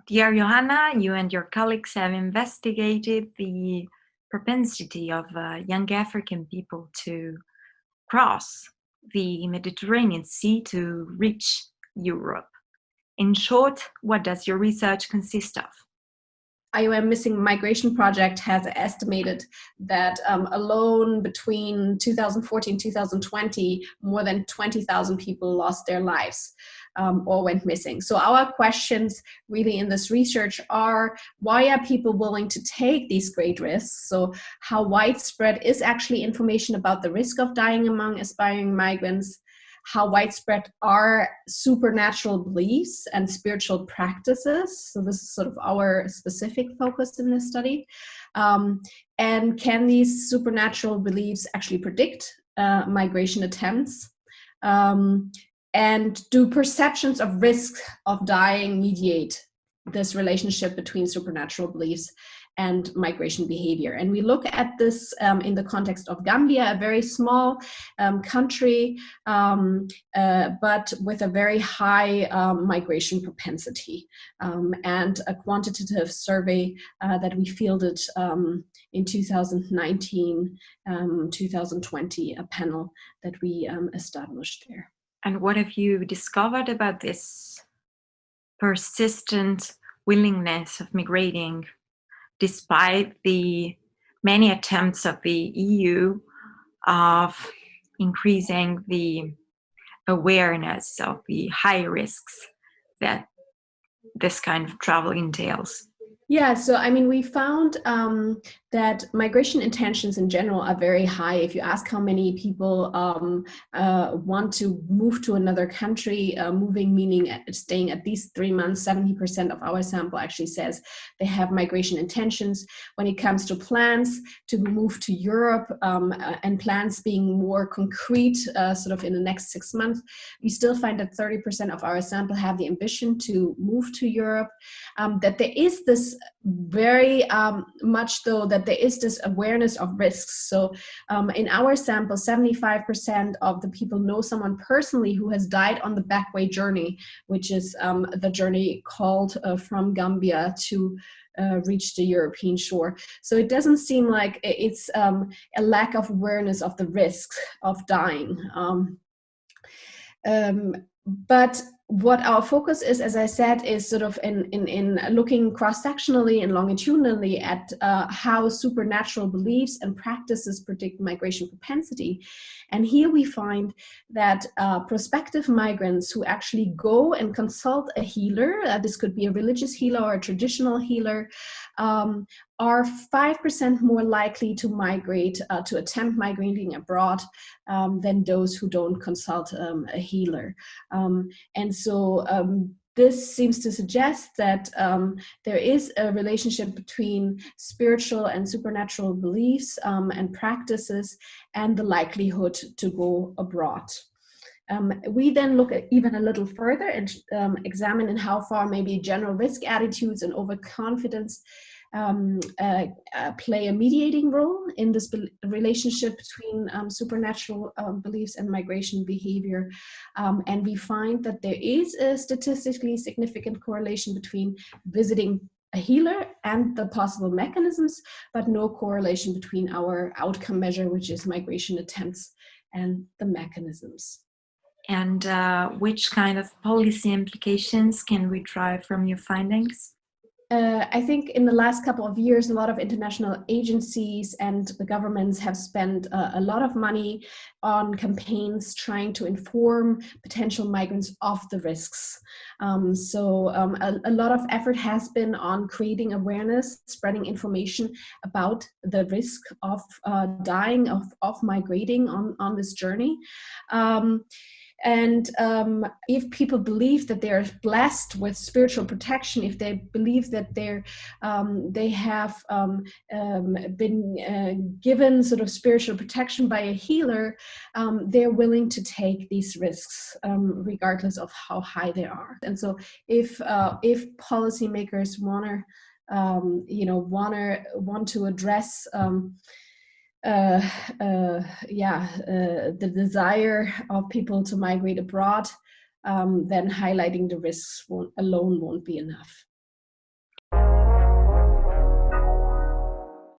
Dear Johanna, you and your colleagues have investigated the propensity of young African people to cross the Mediterranean Sea to reach Europe. In short, what does your research consist of? IOM Missing Migration Project has estimated that alone between 2014 and 2020, more than 20,000 people lost their lives or went missing. So our questions really in this research are, why are people willing to take these great risks? So how widespread is actually information about the risk of dying among aspiring migrants? How widespread are supernatural beliefs and spiritual practices? So this is sort of our specific focus in this study. And can these supernatural beliefs actually predict migration attempts? And do perceptions of risk of dying mediate this relationship between supernatural beliefs and migration behavior? And we look at this in the context of Gambia, a very small country, but with a very high migration propensity. And a quantitative survey that we fielded in 2019, 2020, a panel that we established there. And what have you discovered about this persistent willingness of migrating despite the many attempts of the EU of increasing the awareness of the high risks that this kind of travel entails? Yeah, so I mean, we found that migration intentions in general are very high. If you ask how many people want to move to another country, moving meaning staying at least 3 months, 70% of our sample actually says they have migration intentions. When it comes to plans to move to Europe and plans being more concrete, sort of in the next 6 months, we still find that 30% of our sample have the ambition to move to Europe, that there is this very much though that there is this awareness of risks. So in our sample, 75% of the people know someone personally who has died on the backway journey, which is the journey called from Gambia to reach the European shore. So it doesn't seem like it's a lack of awareness of the risks of dying. But what our focus is, as I said, is sort of in looking cross-sectionally and longitudinally at how supernatural beliefs and practices predict migration propensity. And here we find that prospective migrants who actually go and consult a healer, this could be a religious healer or a traditional healer, are 5% more likely to migrate, to attempt migrating abroad than those who don't consult a healer. And so this seems to suggest that there is a relationship between spiritual and supernatural beliefs and practices and the likelihood to go abroad. We then look at even a little further and examine in how far maybe general risk attitudes and overconfidence play a mediating role in this relationship between supernatural beliefs and migration behavior. And we find that there is a statistically significant correlation between visiting a healer and the possible mechanisms, but no correlation between our outcome measure, which is migration attempts, and the mechanisms. And which kind of policy implications can we draw from your findings? I think in the last couple of years, a lot of international agencies and the governments have spent a lot of money on campaigns trying to inform potential migrants of the risks. So a lot of effort has been on creating awareness, spreading information about the risk of dying, of migrating on this journey. And if people believe that they're blessed with spiritual protection, if they believe that they have been given sort of spiritual protection by a healer, they're willing to take these risks regardless of how high they are. And so if policymakers want to address the desire of people to migrate abroad, then highlighting the risks alone won't be enough.